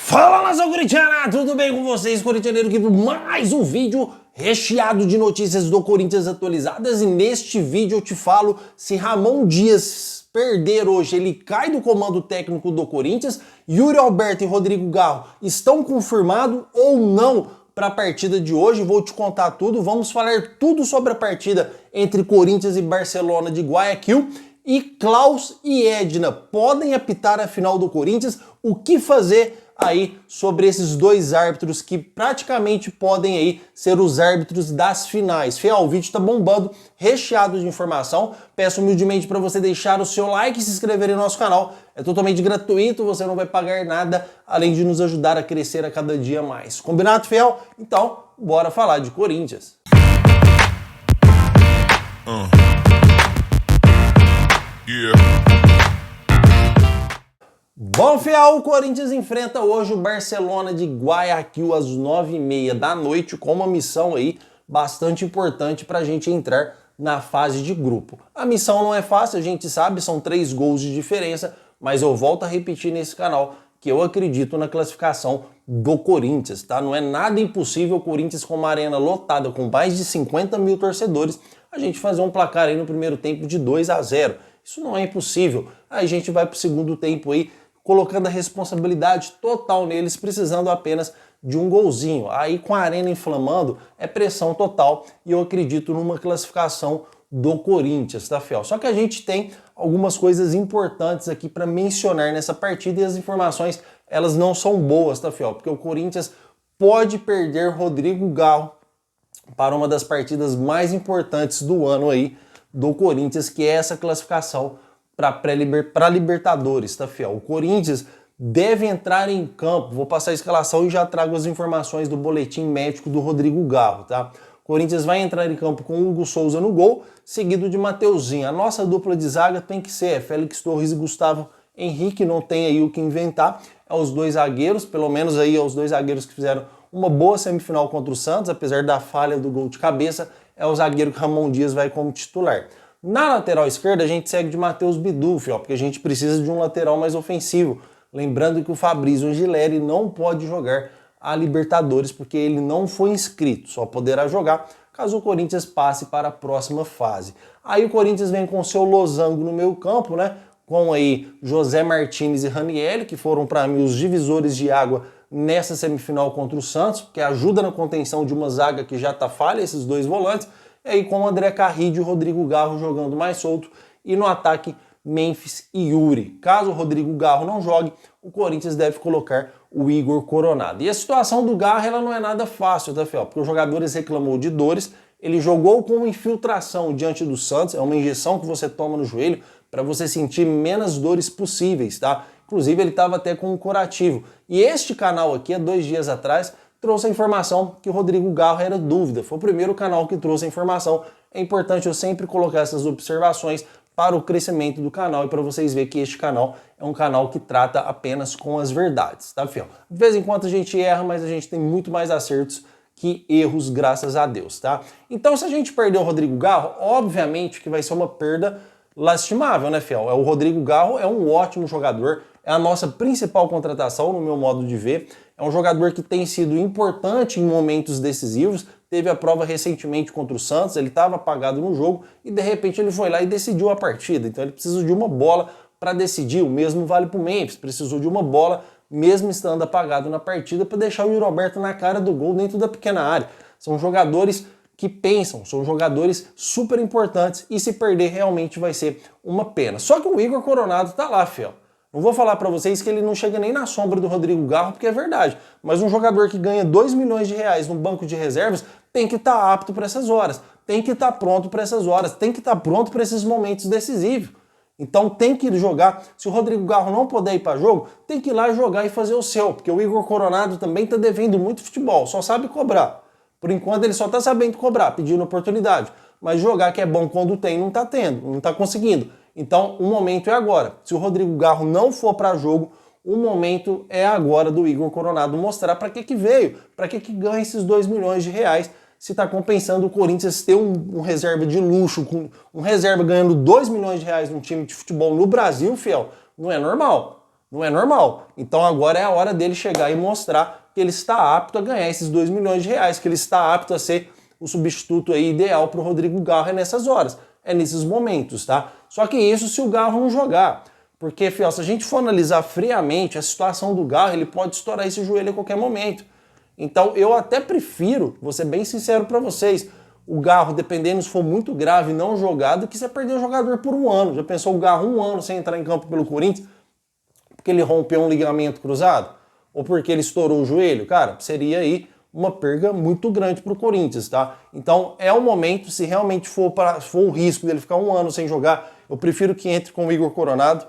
Fala, nação corintiana, tudo bem com vocês? Corintianeiro aqui para mais um vídeo recheado de notícias do Corinthians atualizadas, e neste vídeo eu te falo se Ramon Dias perder hoje, ele cai do comando técnico do Corinthians. Yuri Alberto e Rodrigo Garro estão confirmados ou não para a partida de hoje? Vou te contar tudo, vamos falar tudo sobre a partida entre Corinthians e Barcelona de Guayaquil. E Klaus e Edna podem apitar a final do Corinthians? O que fazer aí sobre esses dois árbitros que praticamente podem aí ser os árbitros das finais? Fiel, o vídeo tá bombando, recheado de informação. Peço humildemente para você deixar o seu like e se inscrever em nosso canal. É totalmente gratuito, você não vai pagar nada, além de nos ajudar a crescer a cada dia mais. Combinado, Fiel? Então, bora falar de Corinthians. Bom, Fiel, o Corinthians enfrenta hoje o Barcelona de Guayaquil às 9h30 da noite, com uma missão aí bastante importante para a gente entrar na fase de grupo. A missão não é fácil, a gente sabe, são 3 gols de diferença, mas eu volto a repetir nesse canal que eu acredito na classificação do Corinthians, tá? Não é nada impossível o Corinthians, com uma arena lotada com mais de 50 mil torcedores, a gente fazer um placar aí no primeiro tempo de 2-0. Isso não é impossível. Aí a gente vai para o segundo tempo aí, colocando a responsabilidade total neles, precisando apenas de um golzinho. Aí, com a arena inflamando, é pressão total, e eu acredito numa classificação do Corinthians, tá, Fiel? Só que a gente tem algumas coisas importantes aqui para mencionar nessa partida, e as informações, elas não são boas, tá, Fiel? Porque o Corinthians pode perder Rodrigo Garro para uma das partidas mais importantes do ano aí do Corinthians, que é essa classificação para Libertadores, tá, Fiel? O Corinthians deve entrar em campo, vou passar a escalação e já trago as informações do boletim médico do Rodrigo Garro, tá? O Corinthians vai entrar em campo com Hugo Souza no gol, seguido de Mateuzinho. A nossa dupla de zaga tem que ser Félix Torres e Gustavo Henrique, não tem aí o que inventar. É os dois zagueiros, pelo menos aí é os dois zagueiros que fizeram uma boa semifinal contra o Santos, apesar da falha do gol de cabeça, é o zagueiro que Ramon Dias vai como titular. Na lateral esquerda, a gente segue de Matheus Bidu, Fiel, porque a gente precisa de um lateral mais ofensivo. Lembrando que o Fabrício Angileri não pode jogar a Libertadores, porque ele não foi inscrito, só poderá jogar caso o Corinthians passe para a próxima fase. Aí o Corinthians vem com seu losango no meio campo, né? Com aí José Martínez e Ranieri, que foram para mim os divisores de água nessa semifinal contra o Santos, que ajuda na contenção de uma zaga que já está falha, esses dois volantes. E aí com o André Carrillo e o Rodrigo Garro jogando mais solto, e no ataque Memphis e Yuri. Caso o Rodrigo Garro não jogue, o Corinthians deve colocar o Igor Coronado. E a situação do Garro, ela não é nada fácil, tá, Fiel? Porque o jogador reclamou de dores, ele jogou com infiltração diante do Santos, é uma injeção que você toma no joelho para você sentir menos dores possíveis, tá? Inclusive ele estava até com um curativo. E este canal aqui, há 2 dias atrás, trouxe a informação que o Rodrigo Garro era dúvida. Foi o primeiro canal que trouxe a informação. É importante eu sempre colocar essas observações para o crescimento do canal e para vocês verem que este canal é um canal que trata apenas com as verdades, tá, Fiel? De vez em quando a gente erra, mas a gente tem muito mais acertos que erros, graças a Deus, tá? Então, se a gente perder o Rodrigo Garro, obviamente que vai ser uma perda lastimável, né, Fiel? O Rodrigo Garro é um ótimo jogador, é a nossa principal contratação, no meu modo de ver. É um jogador que tem sido importante em momentos decisivos. Teve a prova recentemente contra o Santos, ele estava apagado no jogo e de repente ele foi lá e decidiu a partida. Então ele precisa de uma bola para decidir. O mesmo vale para o Memphis, precisou de uma bola, mesmo estando apagado na partida, para deixar o Yuri Alberto na cara do gol dentro da pequena área. São jogadores que pensam, são jogadores super importantes, e se perder realmente vai ser uma pena. Só que o Igor Coronado tá lá, Fiel. Não vou falar para vocês que ele não chega nem na sombra do Rodrigo Garro, porque é verdade. Mas um jogador que ganha 2 milhões de reais no banco de reservas tem que estar apto para essas horas, tem que estar pronto para essas horas, tem que estar pronto para esses momentos decisivos. Então tem que jogar. Se o Rodrigo Garro não puder ir para jogo, tem que ir lá jogar e fazer o seu, porque o Igor Coronado também está devendo muito futebol, só sabe cobrar. Por enquanto ele só está sabendo cobrar, pedindo oportunidade. Mas jogar, que é bom quando tem, não está tendo, não está conseguindo. Então o momento é agora. Se o Rodrigo Garro não for para jogo, o momento é agora do Igor Coronado mostrar para que veio, para que ganha esses 2 milhões de reais, se está compensando o Corinthians ter um reserva de luxo, um reserva ganhando 2 milhões de reais num time de futebol no Brasil, Fiel, não é normal. Não é normal. Então agora é a hora dele chegar e mostrar que ele está apto a ganhar esses 2 milhões de reais, que ele está apto a ser o substituto aí ideal para o Rodrigo Garro nessas horas. É nesses momentos, tá? Só que isso se o Garro não jogar. Porque, fiel, se a gente for analisar friamente a situação do Garro, ele pode estourar esse joelho a qualquer momento. Então eu até prefiro, vou ser bem sincero para vocês, o Garro, dependendo se for muito grave, não jogar, do que você perder o jogador por um ano. Já pensou o Garro um ano sem entrar em campo pelo Corinthians? Porque ele rompeu um ligamento cruzado? Ou porque ele estourou o joelho? Cara, seria aí uma perda muito grande para o Corinthians, tá? Então é o momento, se realmente for o risco dele ficar um ano sem jogar, eu prefiro que entre com o Igor Coronado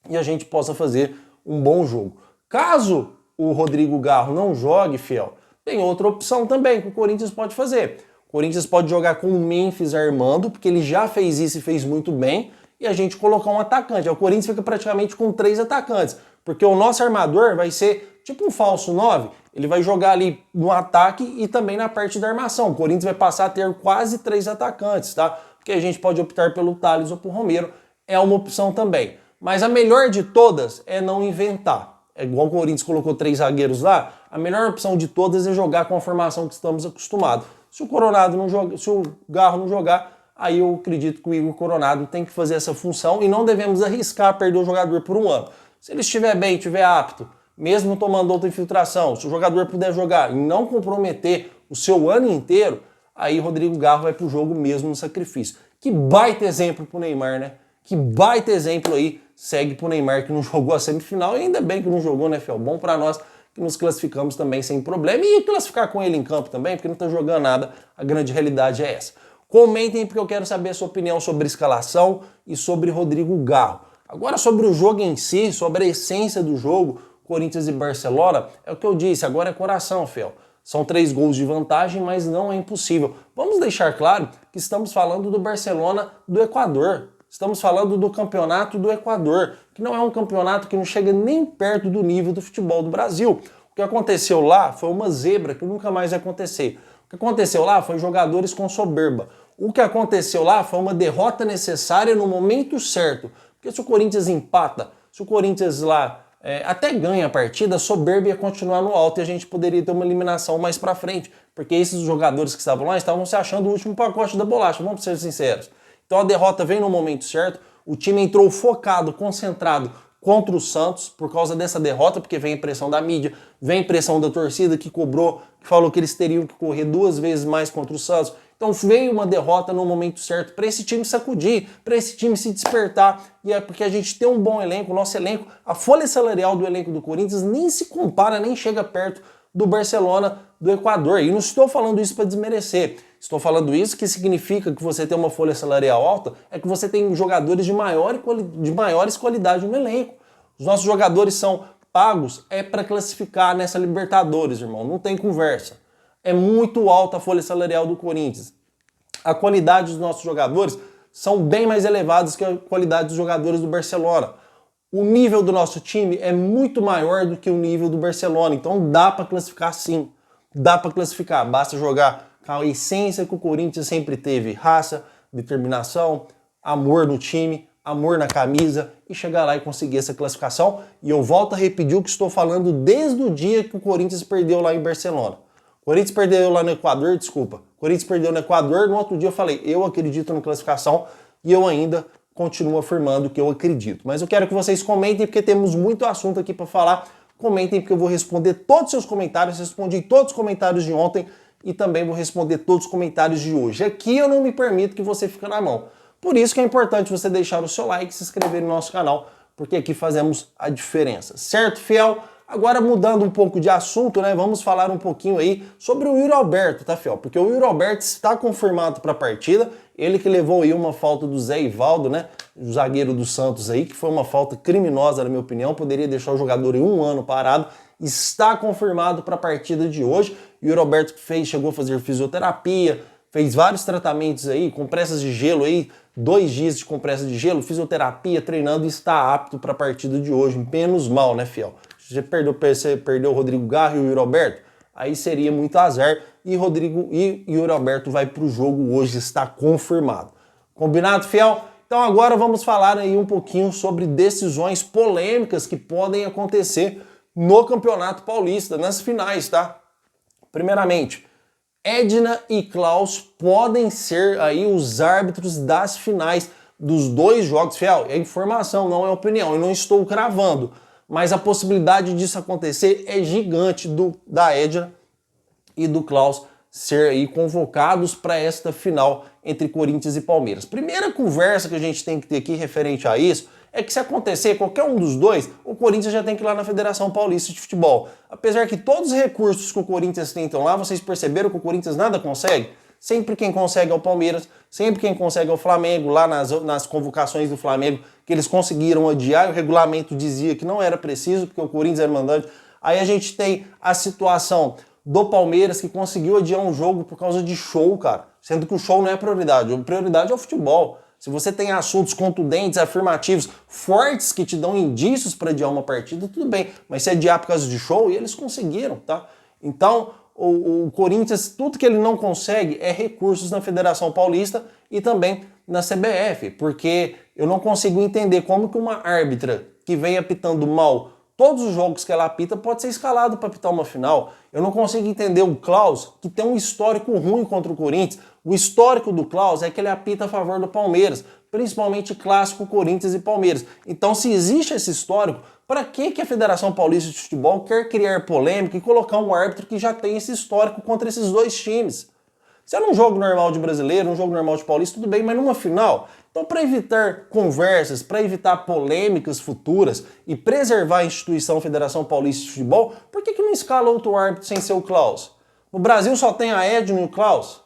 e a gente possa fazer um bom jogo. Caso o Rodrigo Garro não jogue, fiel, tem outra opção também que o Corinthians pode fazer. O Corinthians pode jogar com o Memphis armando, porque ele já fez isso e fez muito bem, e a gente colocar um atacante. O Corinthians fica praticamente com 3 atacantes, porque o nosso armador vai ser tipo um falso 9, ele vai jogar ali no ataque e também na parte da armação. O Corinthians vai passar a ter quase 3 atacantes, tá? Porque a gente pode optar pelo Thales ou pelo Romero, é uma opção também. Mas a melhor de todas é não inventar. É igual o Corinthians colocou 3 zagueiros lá, a melhor opção de todas é jogar com a formação que estamos acostumados. Se o Coronado não joga, se o Garro não jogar, aí eu acredito que o Igor Coronado tem que fazer essa função e não devemos arriscar perder o jogador por um ano. Se ele estiver bem, estiver apto, mesmo tomando outra infiltração, se o jogador puder jogar e não comprometer o seu ano inteiro, aí Rodrigo Garro vai pro jogo mesmo no sacrifício. Que baita exemplo pro Neymar, né? Que baita exemplo aí segue pro Neymar, que não jogou a semifinal, e ainda bem que não jogou, né, Fel? Bom para nós que nos classificamos também sem problema, e classificar com ele em campo também, porque não tá jogando nada, a grande realidade é essa. Comentem, porque eu quero saber a sua opinião sobre escalação e sobre Rodrigo Garro. Agora, sobre o jogo em si, sobre a essência do jogo, Corinthians e Barcelona, é o que eu disse, agora é coração, Fel. São 3 gols de vantagem, mas não é impossível. Vamos deixar claro que estamos falando do Barcelona do Equador. Estamos falando do campeonato do Equador, que não é um campeonato que não chega nem perto do nível do futebol do Brasil. O que aconteceu lá foi uma zebra que nunca mais vai acontecer. O que aconteceu lá foi jogadores com soberba. O que aconteceu lá foi uma derrota necessária no momento certo. Porque se o Corinthians empata, se o Corinthians lá até ganha a partida, a soberba ia continuar no alto e a gente poderia ter uma eliminação mais pra frente. Porque esses jogadores que estavam lá estavam se achando o último pacote da bolacha, vamos ser sinceros. Então a derrota veio no momento certo, o time entrou focado, concentrado contra o Santos por causa dessa derrota, porque vem a pressão da mídia, vem a pressão da torcida que cobrou, que falou que eles teriam que correr 2 vezes mais contra o Santos. Então veio uma derrota no momento certo para esse time sacudir, para esse time se despertar, e é porque a gente tem um bom elenco, o nosso elenco, a folha salarial do elenco do Corinthians nem se compara, nem chega perto do Barcelona do Equador. E não estou falando isso para desmerecer. Estou falando isso que significa que você tem uma folha salarial alta, é que você tem jogadores de maiores qualidades no elenco. Os nossos jogadores são pagos para classificar nessa Libertadores, irmão. Não tem conversa. É muito alta a folha salarial do Corinthians. A qualidade dos nossos jogadores são bem mais elevadas que a qualidade dos jogadores do Barcelona. O nível do nosso time é muito maior do que o nível do Barcelona. Então dá para classificar sim. Dá para classificar. Basta jogar com a essência que o Corinthians sempre teve. Raça, determinação, amor no time, amor na camisa e chegar lá e conseguir essa classificação. E eu volto a repetir o que estou falando desde o dia que o Corinthians perdeu lá em Barcelona. O Corinthians perdeu lá no Equador, desculpa. O Corinthians perdeu no Equador, no outro dia eu falei, eu acredito na classificação e eu ainda continuo afirmando que eu acredito. Mas eu quero que vocês comentem, porque temos muito assunto aqui para falar. Comentem, porque eu vou responder todos os seus comentários. Respondi todos os comentários de ontem e também vou responder todos os comentários de hoje. Aqui eu não me permito que você fique na mão. Por isso que é importante você deixar o seu like e se inscrever no nosso canal, porque aqui fazemos a diferença. Certo, fiel? Agora mudando um pouco de assunto, né? Vamos falar um pouquinho aí sobre o Yuri Alberto, tá, fiel? Porque o Yuri Alberto está confirmado para a partida. Ele que levou aí uma falta do Zé Ivaldo, né? O zagueiro do Santos aí, que foi uma falta criminosa, na minha opinião. Poderia deixar o jogador em um ano parado. Está confirmado para a partida de hoje. O Yuri Alberto chegou a fazer fisioterapia, fez vários tratamentos aí, compressas de gelo aí, 2 dias de compressa de gelo, fisioterapia, treinando e está apto para a partida de hoje. Menos mal, né, fiel? Você perdeu o Rodrigo Garro e o Yuri Alberto, aí seria muito azar. E Yuri Alberto vai para o jogo hoje, está confirmado. Combinado, fiel? Então agora vamos falar aí um pouquinho sobre decisões polêmicas que podem acontecer no Campeonato Paulista, nas finais, tá? Primeiramente, Edna e Klaus podem ser aí os árbitros das finais dos dois jogos. Fiel, é informação, não é opinião, eu não estou cravando, mas a possibilidade disso acontecer é gigante da Edna e do Klaus ser aí convocados para esta final entre Corinthians e Palmeiras. Primeira conversa que a gente tem que ter aqui referente a isso é que se acontecer qualquer um dos dois, o Corinthians já tem que ir lá na Federação Paulista de Futebol. Apesar que todos os recursos que o Corinthians tem lá, vocês perceberam que o Corinthians nada consegue? Sempre quem consegue é o Palmeiras, sempre quem consegue é o Flamengo, lá nas convocações do Flamengo, que eles conseguiram adiar, e o regulamento dizia que não era preciso, porque o Corinthians era mandante. Aí a gente tem a situação do Palmeiras, que conseguiu adiar um jogo por causa de show, cara. Sendo que o show não é prioridade, a prioridade é o futebol. Se você tem assuntos contundentes, afirmativos, fortes, que te dão indícios para adiar uma partida, tudo bem. Mas se adiar por causa de show, e eles conseguiram, tá? Então, o Corinthians, tudo que ele não consegue é recursos na Federação Paulista e também na CBF, porque eu não consigo entender como que uma árbitra que vem apitando mal todos os jogos que ela apita pode ser escalado para apitar uma final. Eu não consigo entender o Klaus, que tem um histórico ruim contra o Corinthians. O histórico do Klaus é que ele apita a favor do Palmeiras, principalmente clássico Corinthians e Palmeiras. Então, se existe esse histórico, para que a Federação Paulista de Futebol quer criar polêmica e colocar um árbitro que já tem esse histórico contra esses dois times? Se é num jogo normal de brasileiro, num jogo normal de paulista, tudo bem, mas numa final. Então, para evitar conversas, para evitar polêmicas futuras e preservar a instituição Federação Paulista de Futebol, por que não escala outro árbitro sem ser o Klaus? No Brasil só tem a Edna e o Klaus?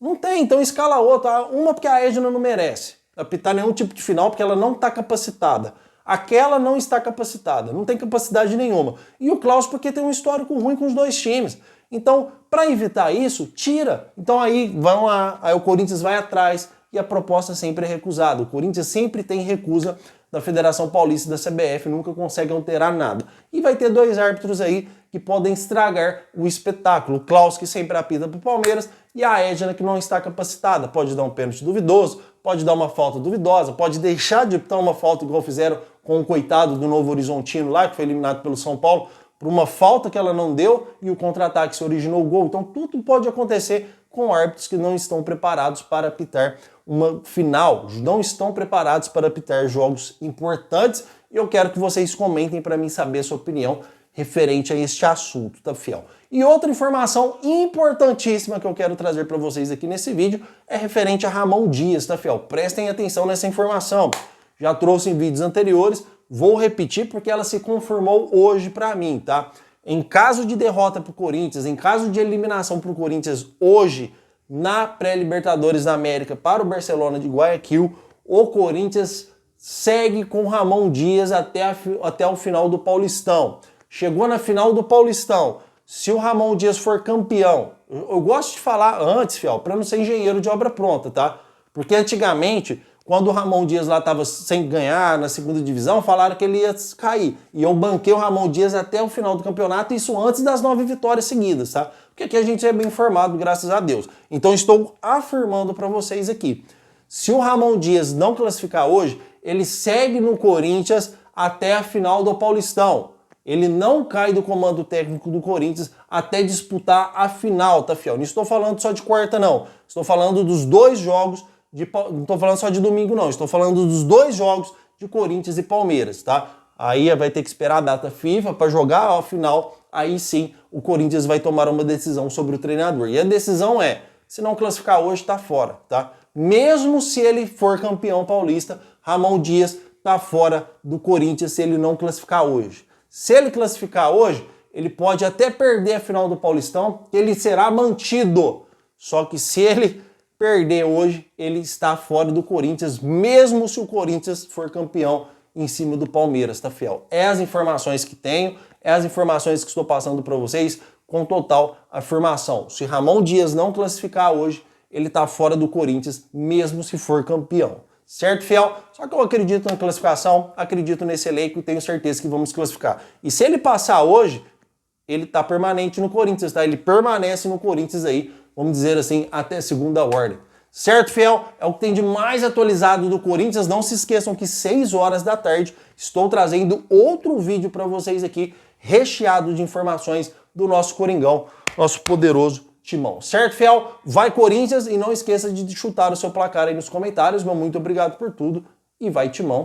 Não tem, então escala outra. Uma porque a Edna não merece apitar nenhum tipo de final, porque ela não está capacitada. Aquela não está capacitada, não tem capacidade nenhuma. E o Klaus porque tem um histórico ruim com os dois times. Então, para evitar isso, tira. Então aí vão lá, aí o Corinthians vai atrás e a proposta sempre é recusada. O Corinthians sempre tem recusa da Federação Paulista e da CBF, nunca consegue alterar nada. E vai ter dois árbitros aí que podem estragar o espetáculo. O Klaus, que sempre apita para o Palmeiras, e a Edna, que não está capacitada. Pode dar um pênalti duvidoso, pode dar uma falta duvidosa, pode deixar de apitar uma falta igual fizeram com o coitado do Novo Horizontino lá, que foi eliminado pelo São Paulo, por uma falta que ela não deu e o contra-ataque se originou o gol. Então tudo pode acontecer com árbitros que não estão preparados para apitar uma final, não estão preparados para apitar jogos importantes, e eu quero que vocês comentem para mim saber a sua opinião referente a este assunto, tá, fiel? E outra informação importantíssima que eu quero trazer para vocês aqui nesse vídeo é referente a Ramon Dias, tá, fiel? Prestem atenção nessa informação. Já trouxe em vídeos anteriores, vou repetir porque ela se confirmou hoje para mim, tá? Em caso de derrota para o Corinthians, em caso de eliminação para o Corinthians hoje, na pré-Libertadores da América para o Barcelona de Guayaquil, o Corinthians segue com o Ramon Dias até o final do Paulistão. Chegou na final do Paulistão. Se o Ramon Dias for campeão, eu gosto de falar antes, fiel, para não ser engenheiro de obra pronta, tá? Porque antigamente, quando o Ramon Dias lá estava sem ganhar na segunda divisão, falaram que ele ia cair. E eu banquei o Ramon Dias até o final do campeonato, isso antes das 9 vitórias seguidas, tá? Porque aqui a gente é bem informado, graças a Deus. Então estou afirmando para vocês aqui. Se o Ramon Dias não classificar hoje, ele segue no Corinthians até a final do Paulistão. Ele não cai do comando técnico do Corinthians até disputar a final, tá, fiel? Não estou falando só de quarta, não. Estou falando dos dois jogos, não estou falando só de domingo, não. Estou falando dos dois jogos de Corinthians e Palmeiras, tá? Aí vai ter que esperar a data FIFA para jogar a final. Aí sim, o Corinthians vai tomar uma decisão sobre o treinador. E a decisão é, se não classificar hoje, tá fora, tá? Mesmo se ele for campeão paulista, Ramon Dias tá fora do Corinthians se ele não classificar hoje. Se ele classificar hoje, ele pode até perder a final do Paulistão, ele será mantido. Só que se ele perder hoje, ele está fora do Corinthians, mesmo se o Corinthians for campeão em cima do Palmeiras, tá, fiel? É as informações que tenho, é as informações que estou passando para vocês com total afirmação. Se Ramon Dias não classificar hoje, ele está fora do Corinthians, mesmo se for campeão. Certo, fiel? Só que eu acredito na classificação, acredito nesse elenco e tenho certeza que vamos classificar. E se ele passar hoje, ele tá permanente no Corinthians, tá? Ele permanece no Corinthians aí, vamos dizer assim, até segunda ordem. Certo, fiel? É o que tem de mais atualizado do Corinthians. Não se esqueçam que 6 horas da tarde estou trazendo outro vídeo para vocês aqui, recheado de informações do nosso Coringão, nosso poderoso Timão. Certo, fiel? Vai Corinthians e não esqueça de chutar o seu placar aí nos comentários. Meu muito obrigado por tudo e vai Timão.